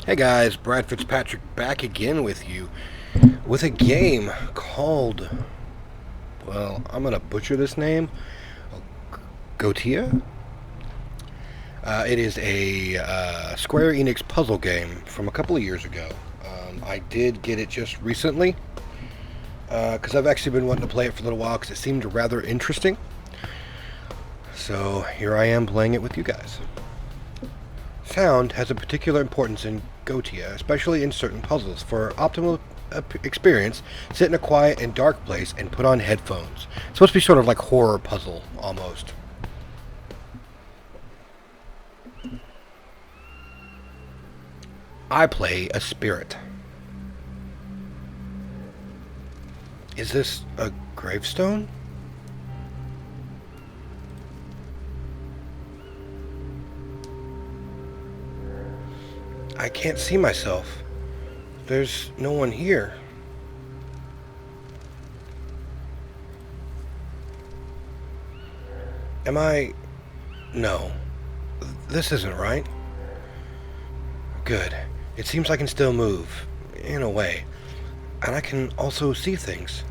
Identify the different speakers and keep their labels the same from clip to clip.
Speaker 1: Hey guys, Brad Fitzpatrick back again with you with a game called, well, I'm gonna butcher this name, Goetia. It is a Square Enix puzzle game from a couple of years ago. I did get it just recently because I've actually been wanting to play it for a little while because it seemed rather interesting. So here I am playing it with you guys. Sound has a particular importance in Goetia, especially in certain puzzles. For optimal experience, sit in a quiet and dark place and put on headphones. It's supposed to be sort of like horror puzzle, almost. I play a spirit. Is this a gravestone? I can't see myself. There's no one here. Am I... No. This isn't right. Good. It seems I can still move. In a way. And I can also see things.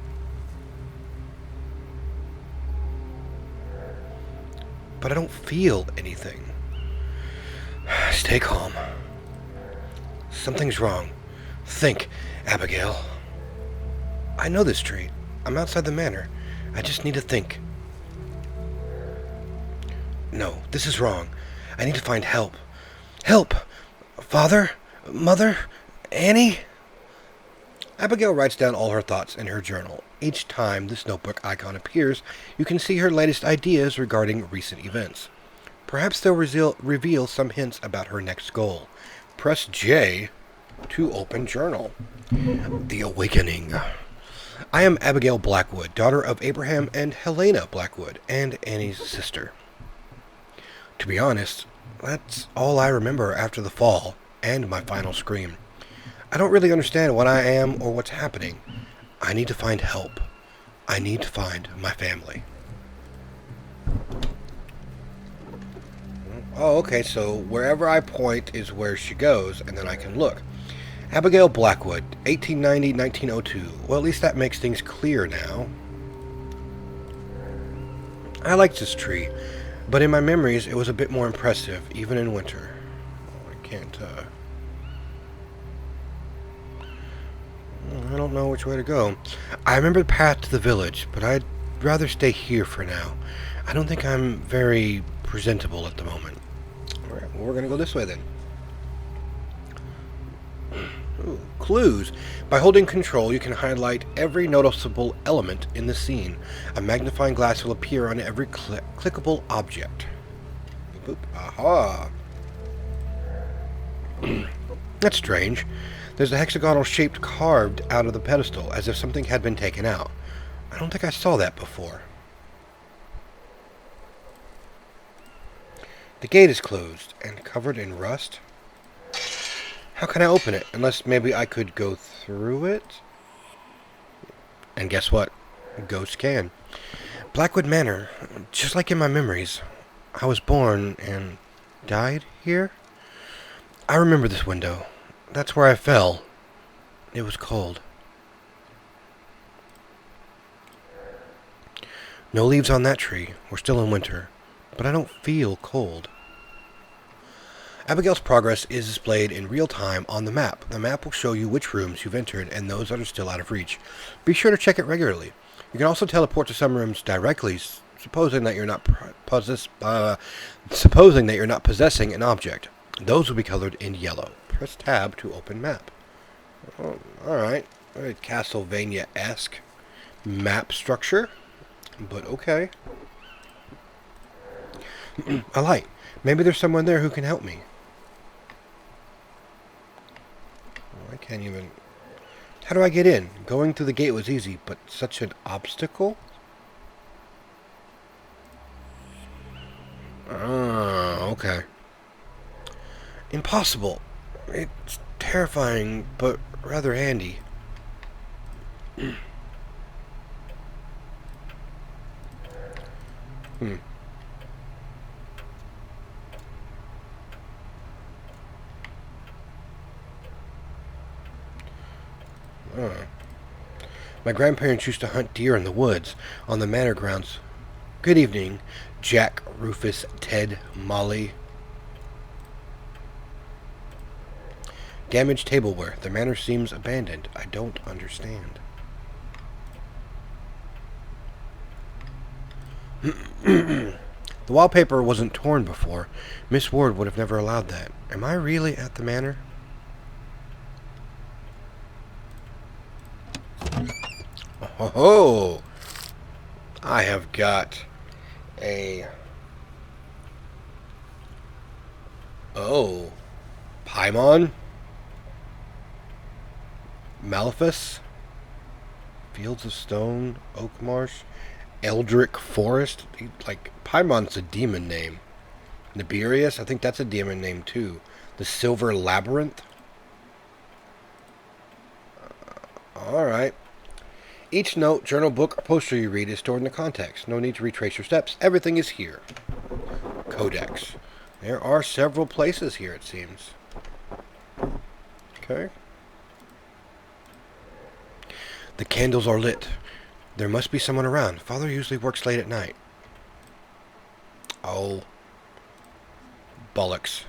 Speaker 1: But I don't feel anything. Stay calm. Something's wrong. Think, Abigail. I know this street. I'm outside the manor. I just need to think. No, this is wrong. I need to find help. Help! Father? Mother? Annie? Abigail writes down all her thoughts in her journal. Each time this notebook icon appears, you can see her latest ideas regarding recent events. Perhaps they'll reveal some hints about her next goal. Press J to open journal. The Awakening. I am Abigail Blackwood, daughter of Abraham and Helena Blackwood, and Annie's sister. To be honest, that's all I remember after the fall and my final scream. I don't really understand what I am or what's happening. I need to find help. I need to find my family. Oh, okay, so wherever I point is where she goes, and then I can look. Abigail Blackwood, 1890-1902. Well, at least that makes things clear now. I liked this tree, but in my memories it was a bit more impressive, even in winter. I can't, I don't know which way to go. I remember the path to the village, but I'd rather stay here for now. I don't think I'm very presentable at the moment. Alright, well, we're gonna go this way then. Ooh, clues. By holding control, you can highlight every noticeable element in the scene. A magnifying glass will appear on every clickable object. Boop, boop. Aha! That's strange. There's a hexagonal shape carved out of the pedestal, as if something had been taken out. I don't think I saw that before. The gate is closed and covered in rust. How can I open it? Unless maybe I could go through it? And guess what? Ghosts can. Blackwood Manor, just like in my memories. I was born and died here? I remember this window. That's where I fell. It was cold. No leaves on that tree. We're still in winter. But I don't feel cold. Abigail's progress is displayed in real time on the map. The map will show you which rooms you've entered and those that are still out of reach. Be sure to check it regularly. You can also teleport to some rooms directly, supposing that you're not possessing an object. Those will be colored in yellow. Press tab to open map. Oh, alright. Very Castlevania-esque map structure. But okay. A light. Maybe there's someone there who can help me. Oh, I can't even... How do I get in? Going through the gate was easy, but such an obstacle? Oh, okay. Impossible. It's terrifying, but rather handy. Hmm. My grandparents used to hunt deer in the woods on the manor grounds. Good evening, Jack, Rufus, Ted, Molly. Damaged tableware. The manor seems abandoned. I don't understand. The wallpaper wasn't torn before. Miss Ward would have never allowed that. Am I really at the manor? Oh, I have got a... Oh. Paimon? Malphus? Fields of Stone? Oak Marsh? Eldritch Forest? Like, Paimon's a demon name. Nibirius? I think that's a demon name too. The Silver Labyrinth? Alright. Each note, journal, book, or poster you read is stored in the context. No need to retrace your steps. Everything is here. Codex. There are several places here, it seems. Okay. The candles are lit. There must be someone around. Father usually works late at night. Oh. Bollocks.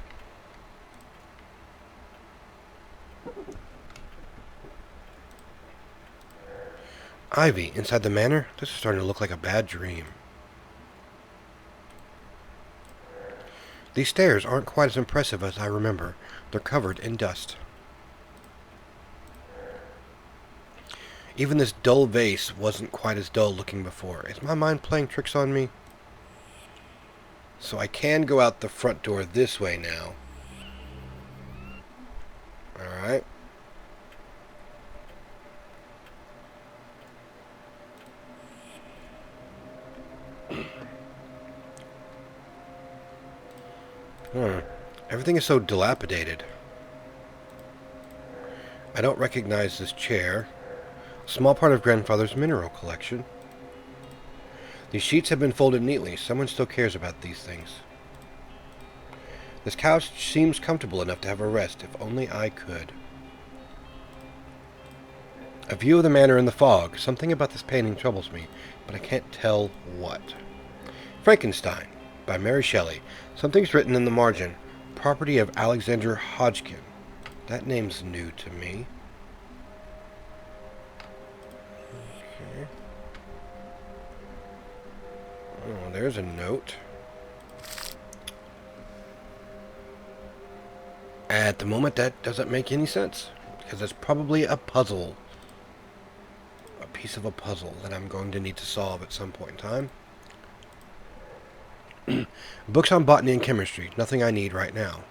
Speaker 1: Ivy, inside the manor? This is starting to look like a bad dream. These stairs aren't quite as impressive as I remember. They're covered in dust. Even this dull vase wasn't quite as dull looking before. Is my mind playing tricks on me? So I can go out the front door this way now. Alright. Everything is so dilapidated. I don't recognize this chair. A small part of Grandfather's mineral collection. These sheets have been folded neatly. Someone still cares about these things. This couch seems comfortable enough to have a rest, if only I could. A view of the manor in the fog. Something about this painting troubles me, but I can't tell what. Frankenstein, by Mary Shelley. Something's written in the margin. Property of Alexander Hodgkin. That name's new to me. Okay. Oh, there's a note. At the moment, that doesn't make any sense, because it's probably a puzzle. A piece of a puzzle that I'm going to need to solve at some point in time. Books on botany and chemistry. Nothing I need right now.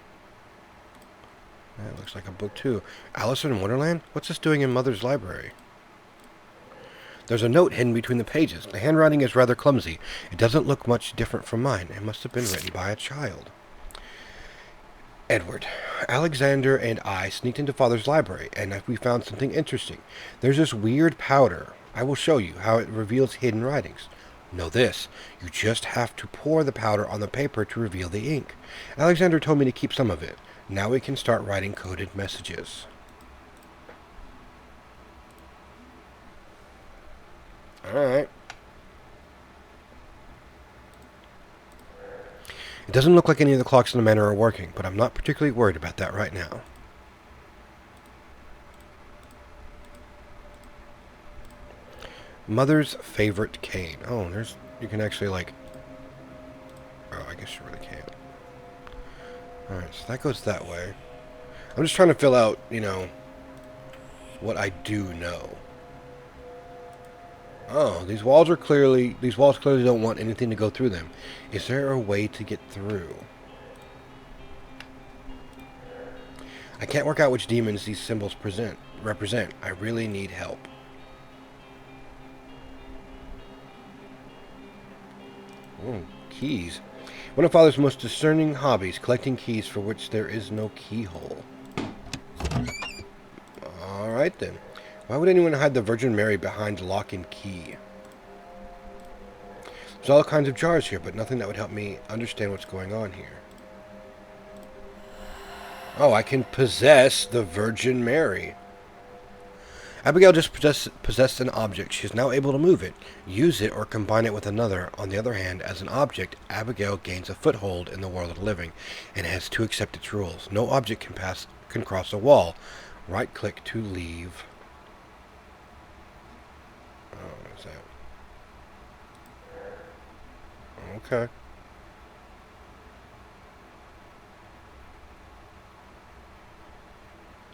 Speaker 1: That looks like a book too. Alice in Wonderland? What's this doing in Mother's library? There's a note hidden between the pages. The handwriting is rather clumsy. It doesn't look much different from mine. It must have been written by a child. Edward. Alexander and I sneaked into Father's library, and we found something interesting. There's this weird powder. I will show you how it reveals hidden writings. Know this, you just have to pour the powder on the paper to reveal the ink. Alexander told me to keep some of it. Now we can start writing coded messages. Alright. It doesn't look like any of the clocks in the manor are working, but I'm not particularly worried about that right now. Mother's favorite cane. Oh, you can actually like... Oh, I guess you really can't. Alright, so that goes that way. I'm just trying to fill out, what I do know. Oh, these walls clearly don't want anything to go through them. Is there a way to get through? I can't work out which demons these symbols represent. I really need help. Oh, keys. One of Father's most discerning hobbies, collecting keys for which there is no keyhole. Alright then. Why would anyone hide the Virgin Mary behind lock and key? There's all kinds of jars here, but nothing that would help me understand what's going on here. Oh, I can possess the Virgin Mary. Abigail just possessed an object. She is now able to move it, use it, or combine it with another. On the other hand, as an object, Abigail gains a foothold in the world of the living, and has to accept its rules. No object can cross a wall. Right-click to leave. Oh, what is that? Okay.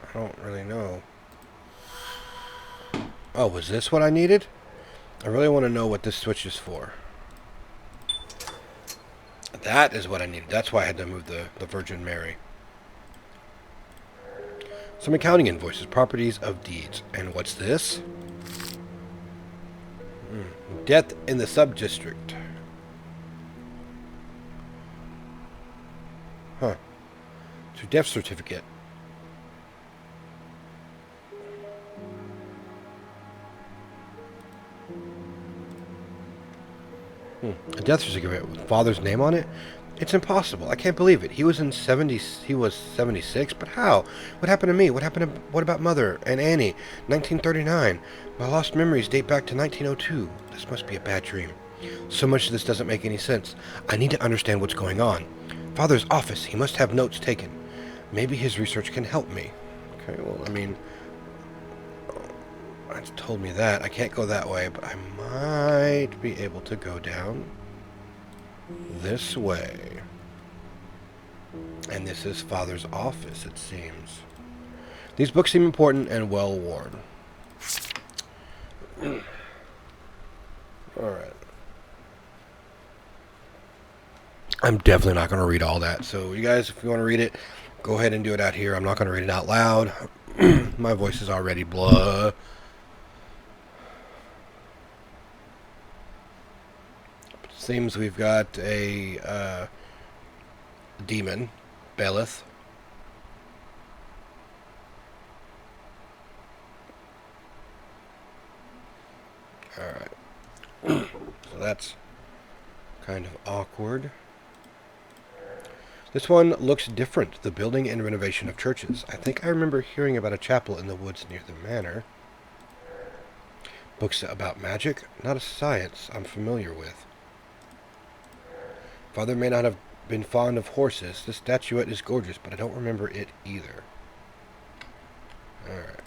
Speaker 1: I don't really know. Oh, was this what I needed? I really want to know what this switch is for. That is what I needed. That's why I had to move the Virgin Mary. Some accounting invoices, properties of deeds. And what's this? Death in the sub-district. Huh. So death certificate. A death certificate with father's name on it? It's impossible. I can't believe it. He was 76, but how? What happened to me? What about mother and Annie? 1939. My lost memories date back to 1902. This must be a bad dream. So much of this doesn't make any sense. I need to understand what's going on. Father's office. He must have notes taken. Maybe his research can help me. Okay, well, I mean, it's told me that. I can't go that way, but I might be able to go down this way. And this is Father's office, it seems. These books seem important and well worn. Alright. I'm definitely not going to read all that. So you guys, if you want to read it, go ahead and do it out here. I'm not going to read it out loud. My voice is already blah. Seems we've got a demon, Belith. Alright. So that's kind of awkward. This one looks different. The building and renovation of churches. I think I remember hearing about a chapel in the woods near the manor. Books about magic, not a science I'm familiar with. Father may not have been fond of horses. This statuette is gorgeous, but I don't remember it either. Alright.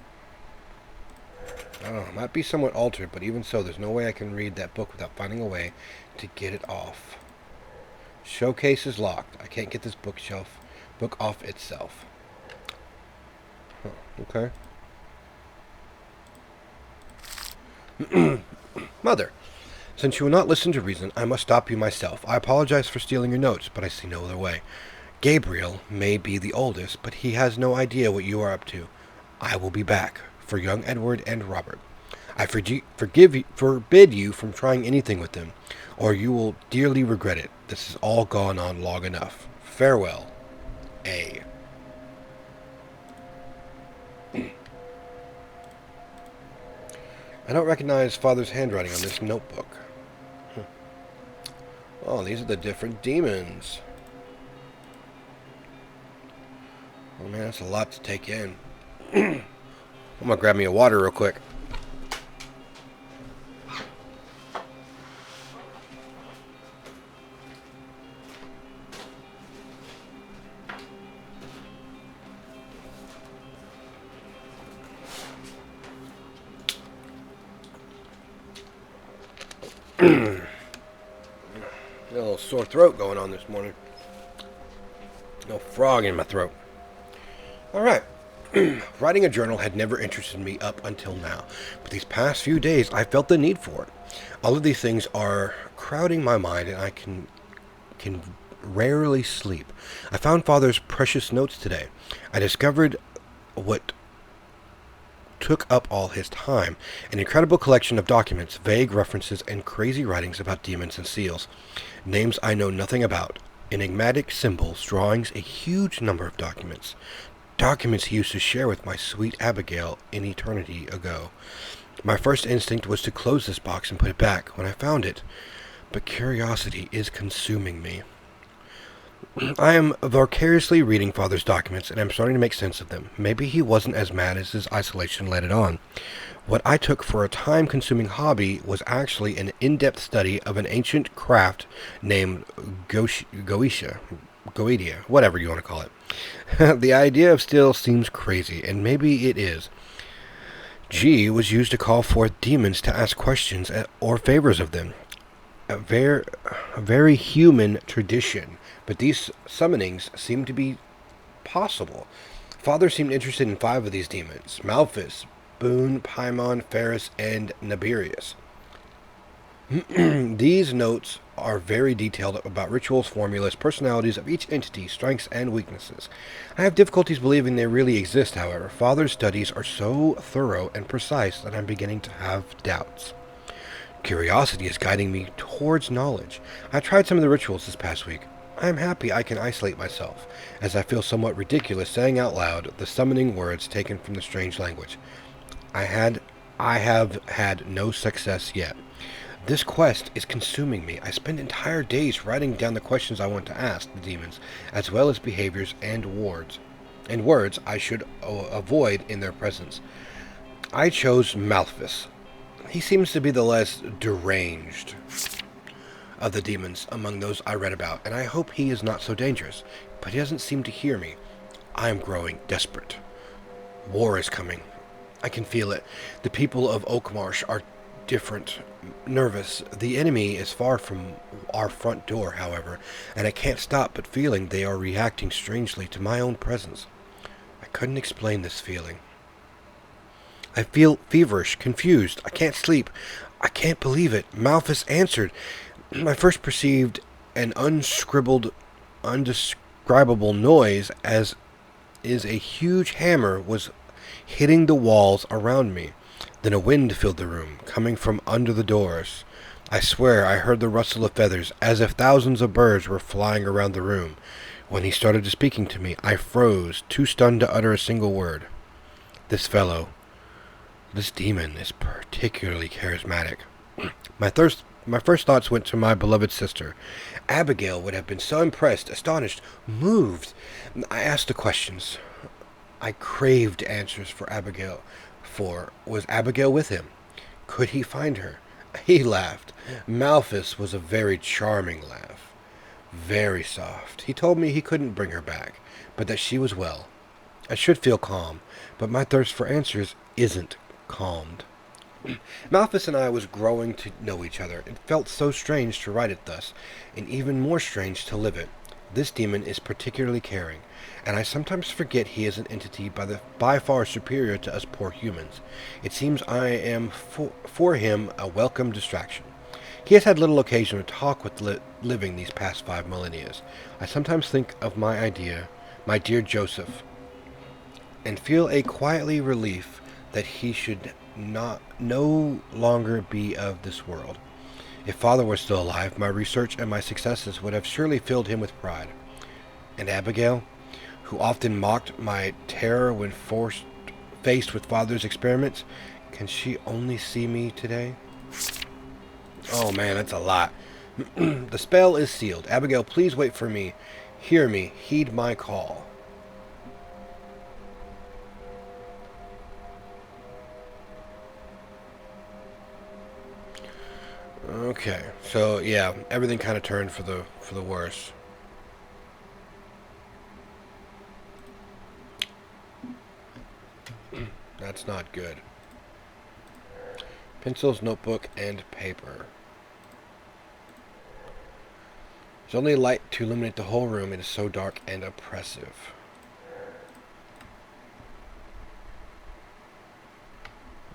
Speaker 1: Oh, it might be somewhat altered, but even so, there's no way I can read that book without finding a way to get it off. Showcase is locked. I can't get this book off itself. Huh, okay. Mother, since you will not listen to reason, I must stop you myself. I apologize for stealing your notes, but I see no other way. Gabriel may be the oldest, but he has no idea what you are up to. I will be back for young Edward and Robert. I forbid you from trying anything with them, or you will dearly regret it. This has all gone on long enough. Farewell, A. I don't recognize Father's handwriting on this notebook. Oh, these are the different demons. Oh man, that's a lot to take in. I'm gonna grab me a water real quick. A little sore throat going on this morning. No frog in my throat. Alright. Writing a journal had never interested me up until now, but these past few days I felt the need for it. All of these things are crowding my mind, and I can rarely sleep. I found Father's precious notes today. I discovered what took up all his time, an incredible collection of documents, vague references, and crazy writings about demons and seals, names I know nothing about, enigmatic symbols, drawings, a huge number of documents. Documents he used to share with my sweet Abigail an eternity ago. My first instinct was to close this box and put it back when I found it, but curiosity is consuming me. I am vicariously reading Father's documents, and I'm starting to make sense of them. Maybe he wasn't as mad as his isolation led it on. What I took for a time-consuming hobby was actually an in-depth study of an ancient craft named Goetia, whatever you want to call it. The idea of steel seems crazy, and maybe it is. G was used to call forth demons to ask questions or favors of them. A very human tradition, but these summonings seem to be possible. Father seemed interested in 5 of these demons: Malphus, Boone, Paimon, Ferris, and Naberius. These notes are very detailed about rituals, formulas, personalities of each entity, strengths, and weaknesses. I have difficulties believing they really exist, however. Father's studies are so thorough and precise that I'm beginning to have doubts. Curiosity is guiding me towards knowledge. I tried some of the rituals this past week. I am happy I can isolate myself, as I feel somewhat ridiculous saying out loud the summoning words taken from the strange language. I have had no success yet. This quest is consuming me. I spend entire days writing down the questions I want to ask the demons, as well as behaviors and words I should avoid in their presence. I chose Malphus. He seems to be the less deranged of the demons among those I read about, and I hope he is not so dangerous. But he doesn't seem to hear me. I am growing desperate. War is coming. I can feel it. The people of Oakmarsh are different, nervous. The enemy is far from our front door, however, and I can't stop but feeling they are reacting strangely to my own presence. I couldn't explain this feeling. I feel feverish, confused. I can't sleep. I can't believe it. Malphus answered. I first perceived an undescribable noise, as is a huge hammer was hitting the walls around me. Then a wind filled the room, coming from under the doors. I swear I heard the rustle of feathers, as if thousands of birds were flying around the room. When he started speaking to me, I froze, too stunned to utter a single word. This demon is particularly charismatic. My first thoughts went to my beloved sister. Abigail would have been so impressed, astonished, moved. I asked the questions. I craved answers for Abigail. Was Abigail with him? Could he find her? He laughed. Malphus was a very charming laugh. Very soft. He told me he couldn't bring her back, but that she was well. I should feel calm, but my thirst for answers isn't calmed. Malphus and I was growing to know each other. It felt so strange to write it thus, and even more strange to live it. This demon is particularly caring, and I sometimes forget he is an entity by far superior to us poor humans. It seems I am for him a welcome distraction. He has had little occasion to talk with living these past 5 millennia. I sometimes think of my dear Joseph, and feel a quietly relief that he should no longer be of this world. If Father were still alive, my research and my successes would have surely filled him with pride. And Abigail, who often mocked my terror when faced with Father's experiments, can she only see me today? Oh man, that's a lot. The spell is sealed. Abigail, please wait for me. Hear me. Heed my call. Okay, so yeah, everything kind of turned for the worse. That's not good. Pencils, notebook, and paper. There's only light to illuminate the whole room. It is so dark and oppressive.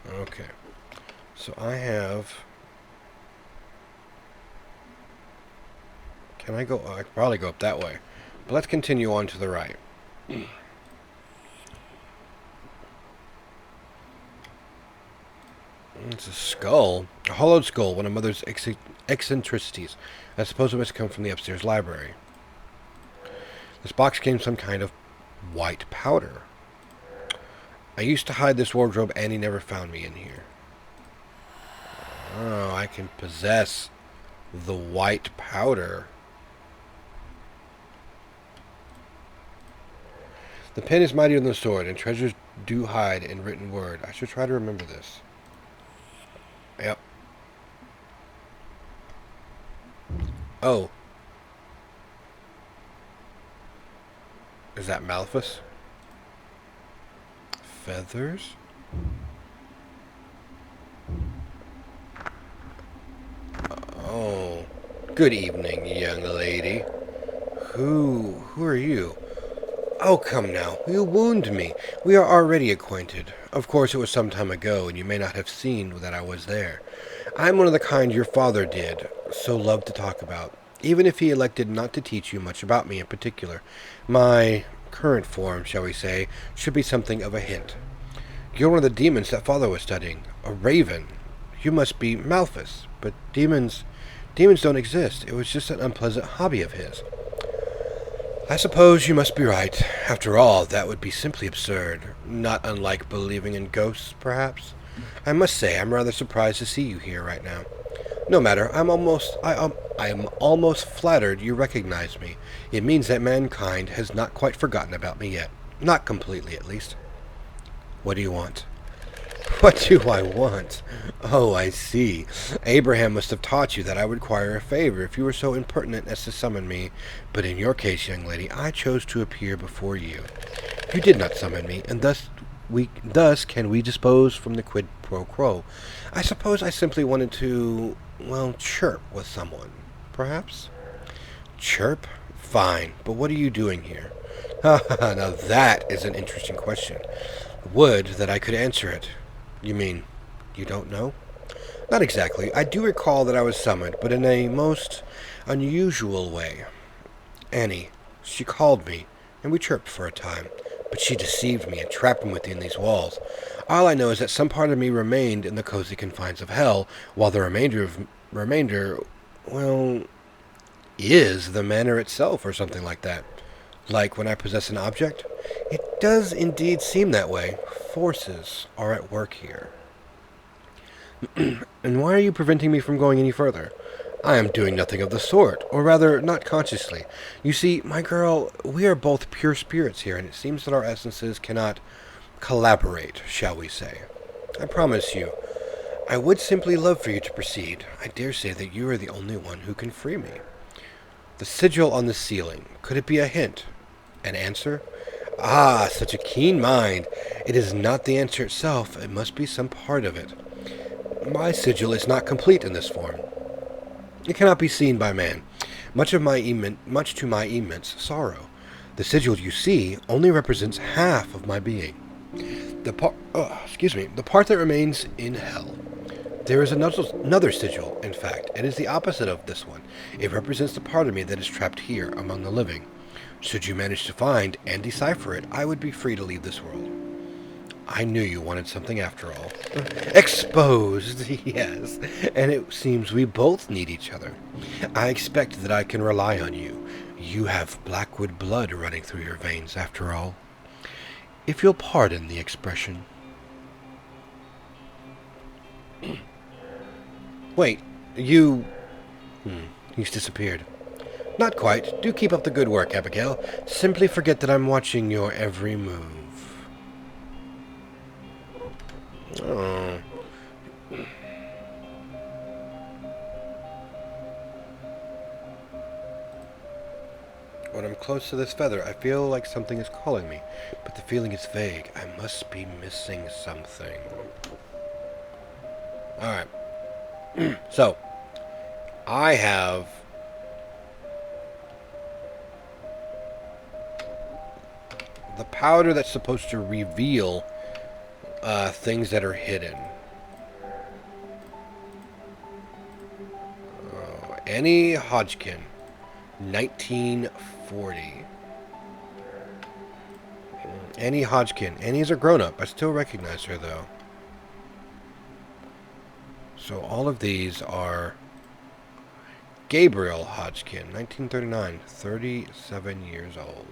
Speaker 1: Okay, so I have... Can I go? I could probably go up that way. But let's continue on to the right. It's a skull. A hollowed skull, one of Mother's eccentricities. I suppose it must come from the upstairs library. This box contains some kind of white powder. I used to hide this wardrobe. Annie never found me in here. Oh, I can possess the white powder. The pen is mightier than the sword, and treasures do hide in written word. I should try to remember this. Yep. Oh. Is that Malphus? Feathers? Oh. Good evening, young lady. Who are you? Oh, come now. You wound me. We are already acquainted. Of course, it was some time ago, and you may not have seen that I was there. I'm one of the kind your father did so love to talk about, even if he elected not to teach you much about me in particular. My current form, shall we say, should be something of a hint. You're one of the demons that father was studying, a raven. You must be Malphus, but demons don't exist. It was just an unpleasant hobby of his. I suppose you must be right. After all, that would be simply absurd. Not unlike believing in ghosts, perhaps. I must say, I'm rather surprised to see you here right now. No matter, I am almost flattered you recognize me. It means that mankind has not quite forgotten about me yet. Not completely, at least. What do you want? What do I want? Oh, I see. Abraham must have taught you that I would require a favor if you were so impertinent as to summon me. But in your case, young lady, I chose to appear before you. You did not summon me, and thus can we dispose from the quid pro quo. I suppose I simply wanted to, well, chirp with someone, perhaps? Chirp? Fine, but what are you doing here? Ha ha ha, now that is an interesting question. Would that I could answer it. You mean, you don't know? Not exactly. I do recall that I was summoned, but in a most unusual way. Annie, she called me, and we chirped for a time, but she deceived me and trapped me within these walls. All I know is that some part of me remained in the cozy confines of hell, while the remainder, well, is the manor itself, or something like that. Like when I possess an object? It does indeed seem that way. Forces are at work here. And why are you preventing me from going any further? I am doing nothing of the sort, or rather, not consciously. You see, my girl, we are both pure spirits here, and it seems that our essences cannot collaborate, shall we say. I promise you, I would simply love for you to proceed. I dare say that you are the only one who can free me. The sigil on the ceiling, could it be a hint? An answer? Ah, such a keen mind. It is not the answer itself, it must be some part of it. My sigil is not complete in this form. It cannot be seen by man, much to my immense sorrow. The sigil you see only represents half of my being. The part that remains in hell. There is another sigil, in fact. It is the opposite of this one. It represents the part of me that is trapped here among the living. Should you manage to find and decipher it, I would be free to leave this world. I knew you wanted something after all. Exposed, yes. And it seems we both need each other. I expect that I can rely on you. You have Blackwood blood running through your veins, after all. If you'll pardon the expression. Wait, you... He's disappeared. Not quite. Do keep up the good work, Abigail. Simply forget that I'm watching your every move. Oh. When I'm close to this feather, I feel like something is calling me, but the feeling is vague. I must be missing something. Alright. So, I have the powder that's supposed to reveal things that are hidden. Annie Hodgkin, 1940. Annie Hodgkin. Annie's a grown-up. I still recognize her, though. So all of these are Gabriel Hodgkin, 1939, 37 years old.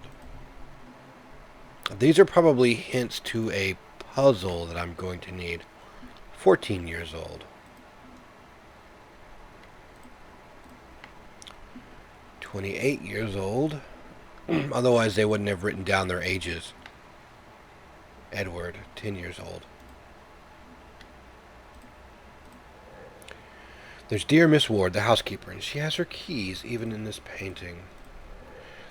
Speaker 1: These are probably hints to a puzzle that I'm going to need. 14 years old. 28 years old. Otherwise, they wouldn't have written down their ages. Edward, 10 years old. There's dear Miss Ward, the housekeeper, and she has her keys even in this painting.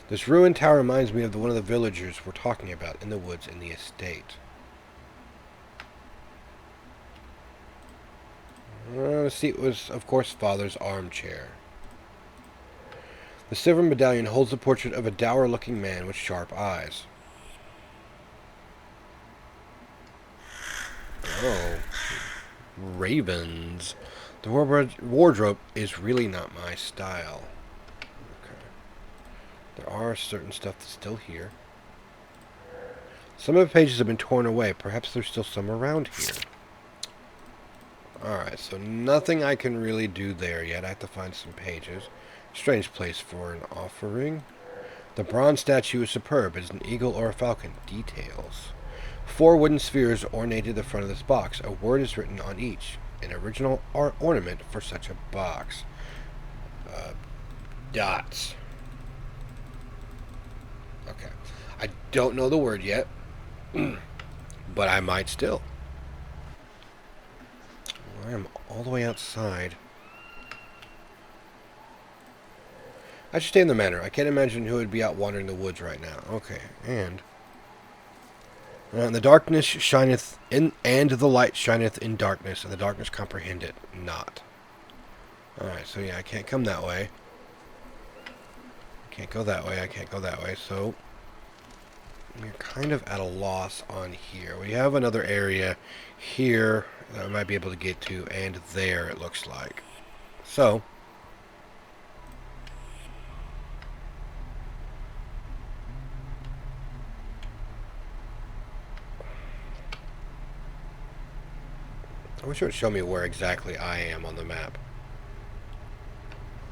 Speaker 1: This ruined tower reminds me of one of the villagers we're talking about in the woods in the estate. The seat was, of course, Father's armchair. The silver medallion holds the portrait of a dour-looking man with sharp eyes. Oh. Ravens. The wardrobe is really not my style. Okay. There are certain stuff that's still here. Some of the pages have been torn away. Perhaps there's still some around here. Alright, so nothing I can really do there yet. I have to find some pages. Strange place for an offering. The bronze statue is superb. It is an eagle or a falcon. Details. 4 wooden spheres ornated the front of this box. A word is written on each. An original ornament for such a box. Dots. Okay. I don't know the word yet, but I might still. I am all the way outside. I should stay in the manor. I can't imagine who would be out wandering the woods right now. Okay, and the darkness shineth in, and the light shineth in darkness, and the darkness comprehend it not. Alright, so yeah, I can't come that way. I can't go that way. I can't go that way, so we're kind of at a loss on here. We have another area here that I might be able to get to, and there it looks like. So I wish it would show me where exactly I am on the map.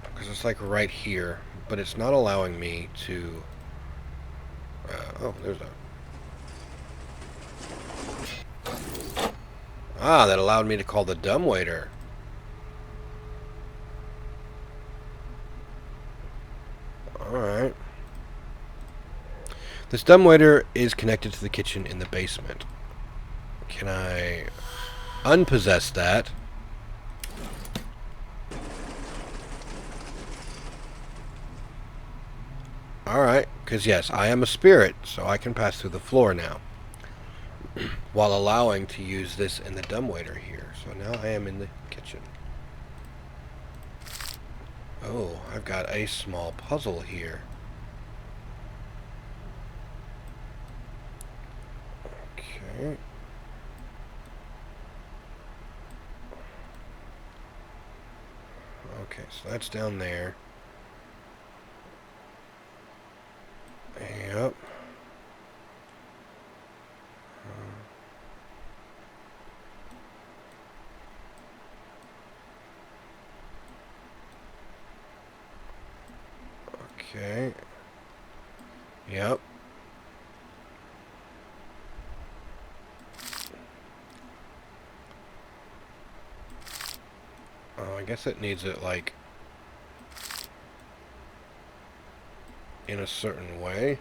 Speaker 1: Because it's like right here, but it's not allowing me to... oh, there's a... Ah, that allowed me to call the dumbwaiter. Alright. This dumbwaiter is connected to the kitchen in the basement. Can I unpossess that? Alright, because yes, I am a spirit, so I can pass through the floor now. While allowing to use this in the dumbwaiter here. So now I am in the kitchen. Oh, I've got a small puzzle here. Okay. Okay, so that's down there. Yep. Okay. Yep. Oh, I guess it needs it, like, in a certain way.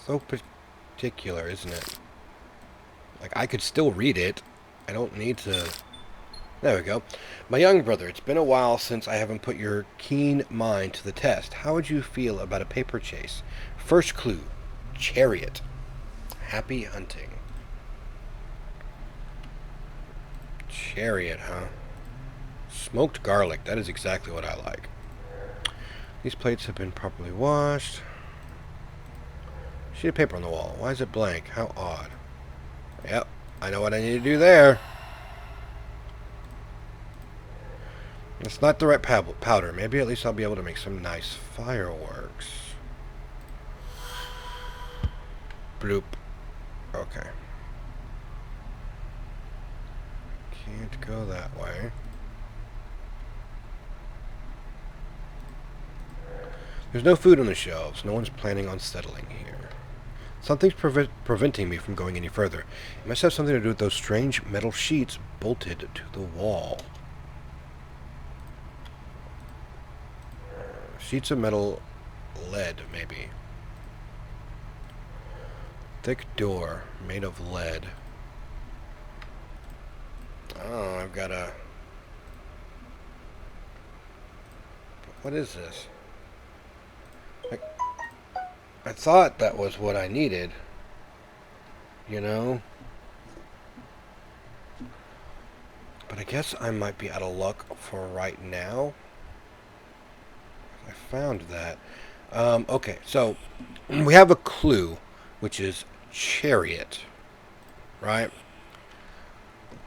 Speaker 1: So particular, isn't it? Like, I could still read it. I don't need to... There we go. My young brother, it's been a while since I haven't put your keen mind to the test. How would you feel about a paper chase? First clue, chariot. Happy hunting. Chariot, huh? Smoked garlic. That is exactly what I like. These plates have been properly washed. Sheet of paper on the wall. Why is it blank? How odd. Yep, I know what I need to do there. It's not the right powder. Maybe at least I'll be able to make some nice fireworks. Bloop. Okay. Can't go that way. There's no food on the shelves. No one's planning on settling here. Something's preventing me from going any further. It must have something to do with those strange metal sheets bolted to the wall. Sheets of metal, lead, maybe. Thick door made of lead. Oh, I've got a... What is this? I thought that was what I needed. You know? But I guess I might be out of luck for right now. I found that. Okay, so we have a clue, which is chariot, right?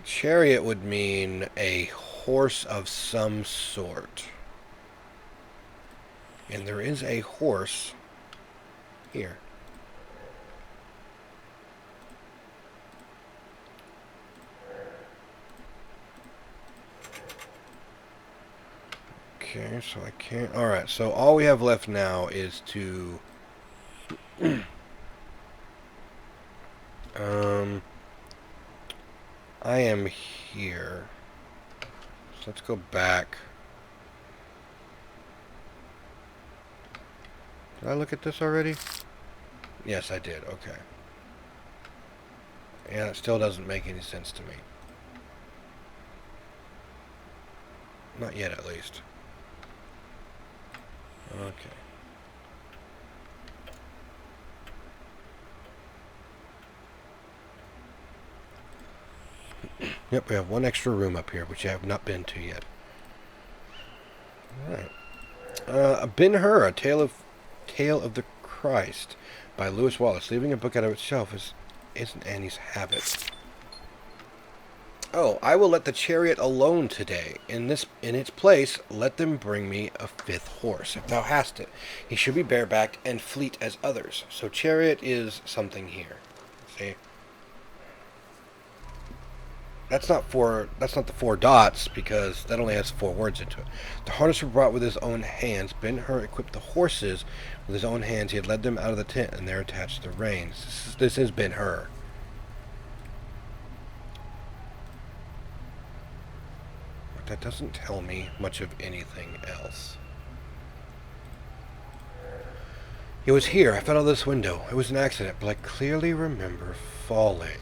Speaker 1: Chariot would mean a horse of some sort. And there is a horse here. Okay, so I can't... Alright, so all we have left now is to... I am here. So let's go back. Did I look at this already? Yes, I did. Okay. And it still doesn't make any sense to me. Not yet, at least. Okay. Yep, we have one extra room up here, which I have not been to yet. Alright. Ben-Hur, A Tale of the Christ by Lewis Wallace. Leaving a book out of its shelf isn't Annie's habit. Oh, I will let the chariot alone today. In its place, let them bring me a fifth horse, if thou hast it. He should be barebacked and fleet as others. So chariot is something here. See? That's not the four dots, because that only has 4 words into it. The harness were brought with his own hands. Ben-Hur equipped the horses with his own hands. He had led them out of the tent, and there attached the reins. This is Ben-Hur. But that doesn't tell me much of anything else. It was here. I fell out of this window. It was an accident, but I clearly remember falling.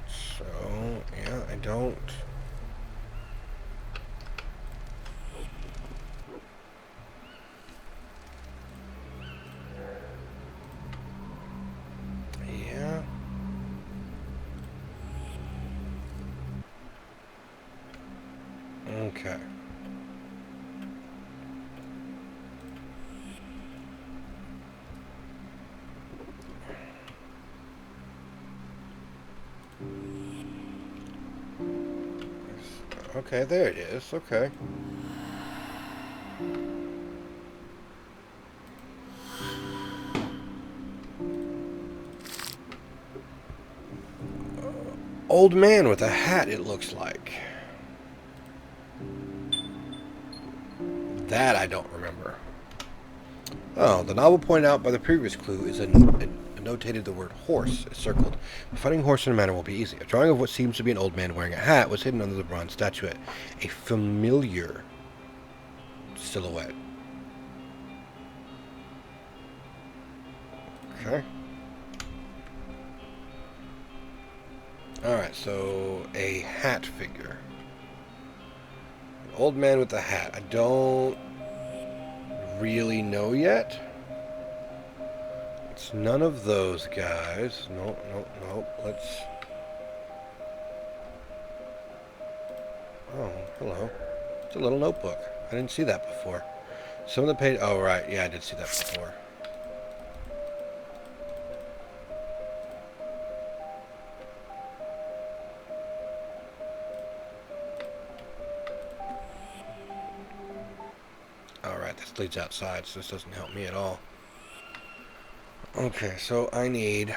Speaker 1: So, yeah, I don't... Yeah. Okay. Okay, there it is. Okay. Old man with a hat, it looks like. That I don't remember. Oh, the novel pointed out by the previous clue is notated the word horse is circled. Finding a horse in a manner will be easy. A drawing of what seems to be an old man wearing a hat was hidden under the bronze statuette. A familiar silhouette. Okay. Alright, so a hat figure. An old man with a hat. I don't really know yet. It's none of those guys. Nope. Let's... Oh, hello. It's a little notebook. I didn't see that before. Some of the page... Oh, right. Yeah, I did see that before. Alright, this leads outside, so this doesn't help me at all. Okay, so I need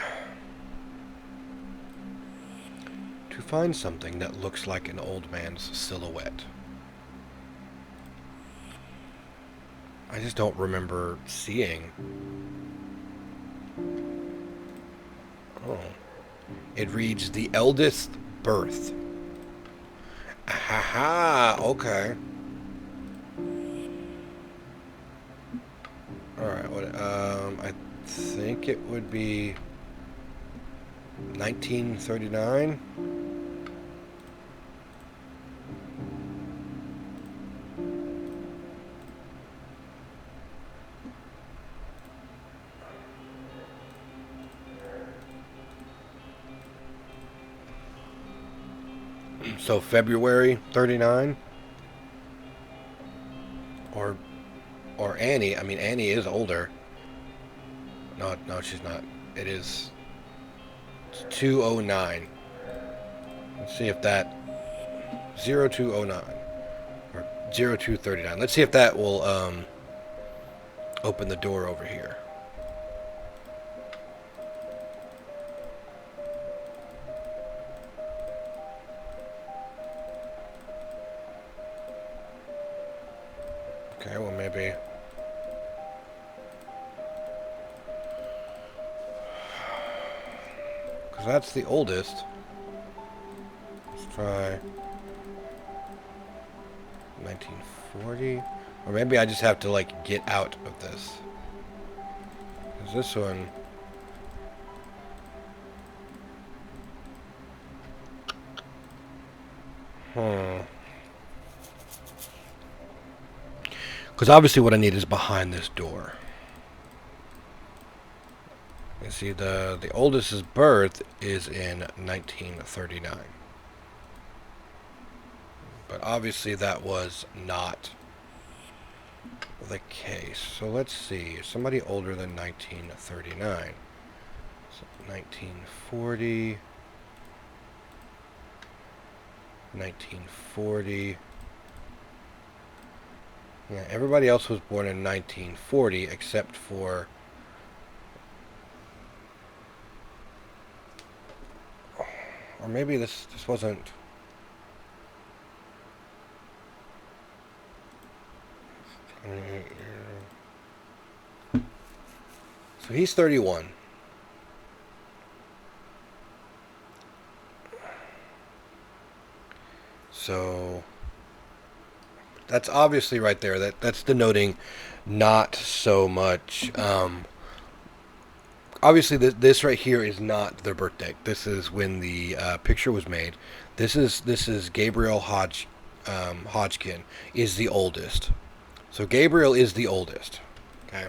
Speaker 1: to find something that looks like an old man's silhouette. I just don't remember seeing. Oh. It reads the eldest birth. Ha! Okay. Alright, I think it would be 1939. So February 39, or Annie. I mean, Annie is older. No, she's not. It is 209. Let's see if that 0209 or 0239. Let's see if that will open the door over here. Okay, well maybe. Because that's the oldest. Let's try 1940. Or maybe I just have to, like, get out of this. Because this one... Because obviously what I need is behind this door. You see, the oldest's birth is in 1939. But obviously that was not the case. So let's see. Somebody older than 1939. So 1940. 1940. Yeah, everybody else was born in 1940 except for... Or maybe this wasn't... So he's 31. So that's obviously right there. That's denoting not so much. Obviously, this right here is not their birthday. This is when the picture was made. This is Gabriel Hodgkin is the oldest. So Gabriel is the oldest. Okay.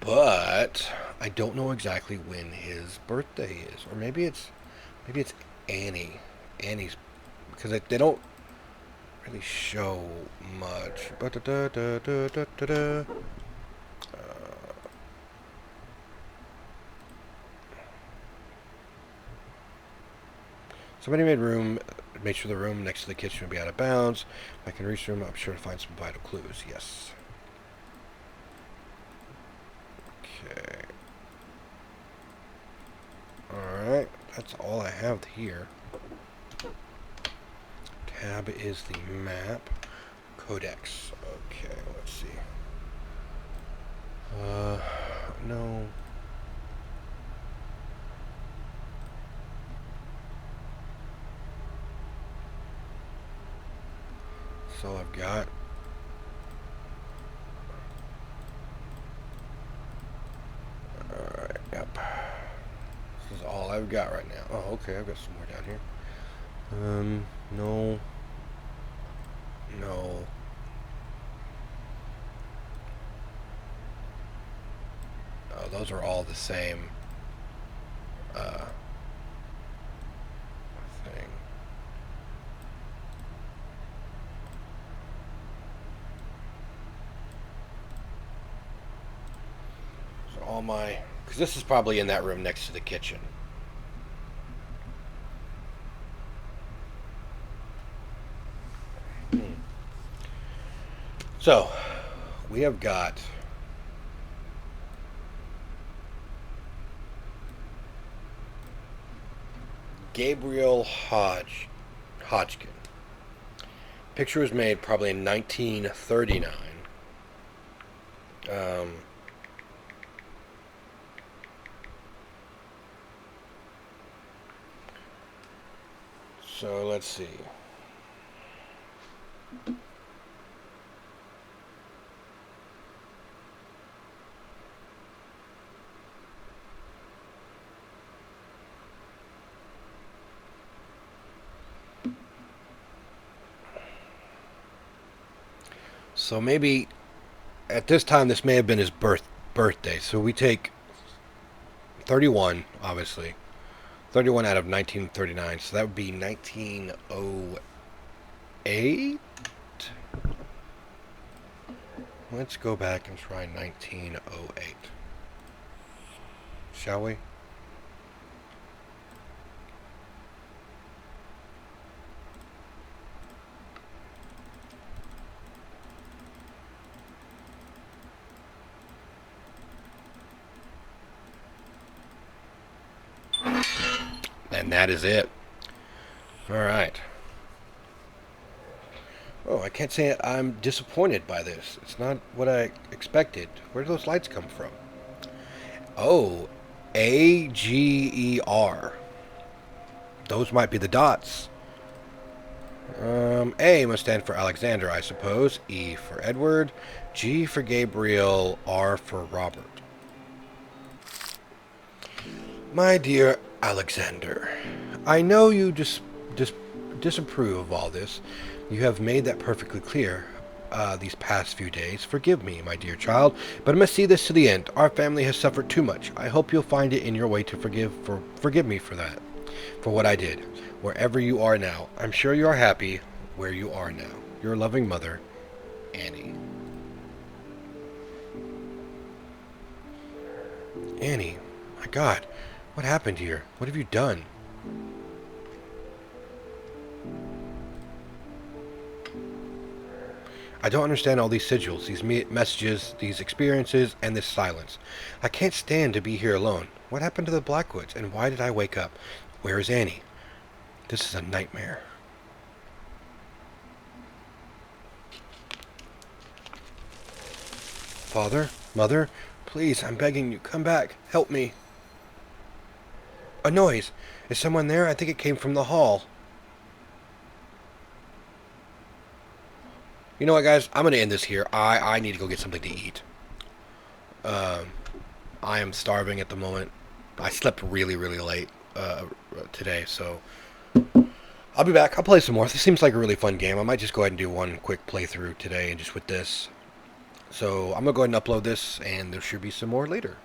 Speaker 1: But I don't know exactly when his birthday is, or maybe it's Annie. Annie's, because they don't really show much. Somebody made room. Made sure the room next to the kitchen would be out of bounds. If I can reach the room, I'm sure to find some vital clues. Yes. Okay. Alright. That's all I have here. Tab is the map. Codex. Okay, let's see. No. That's all I've got. Alright, yep. This is all I've got right now. Oh, okay, I've got some more down here. No. No. Oh, those are all the same thing. So all my... Because this is probably in that room next to the kitchen. So, we have got Gabriel Hodgkin. Picture was made probably in 1939. So let's see. So maybe at this time this may have been his birthday. So we take 31, obviously. 31 out of 1939. So that would be 1908. Let's go back and try 1908. Shall we? And that is it. Alright. Oh, I can't say I'm disappointed by this. It's not what I expected. Where do those lights come from? Oh, AGER. Those might be the dots. A must stand for Alexander, I suppose. E for Edward. G for Gabriel. R for Robert. My dear Alexander, I know you disapprove of all this. You have made that perfectly clear these past few days. Forgive me, my dear child, but I must see this to the end. Our family has suffered too much. I hope you'll find it in your way to forgive me for that, for what I did. Wherever you are now, I'm sure you are happy where you are now. Your loving mother, Annie. Annie, my God, what happened here? What have you done? I don't understand all these sigils, these messages, these experiences, and this silence. I can't stand to be here alone. What happened to the Blackwoods, and why did I wake up? Where is Annie? This is a nightmare. Father? Mother? Please, I'm begging you, come back. Help me. A noise. Is someone there? I think it came from the hall. You know what, guys? I'm going to end this here. I need to go get something to eat. I am starving at the moment. I slept really, really late today, so I'll be back. I'll play some more. This seems like a really fun game. I might just go ahead and do one quick playthrough today and just with this. So I'm going to go ahead and upload this, and there should be some more later.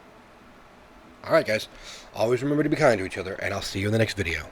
Speaker 1: Alright, guys. Always remember to be kind to each other, and I'll see you in the next video.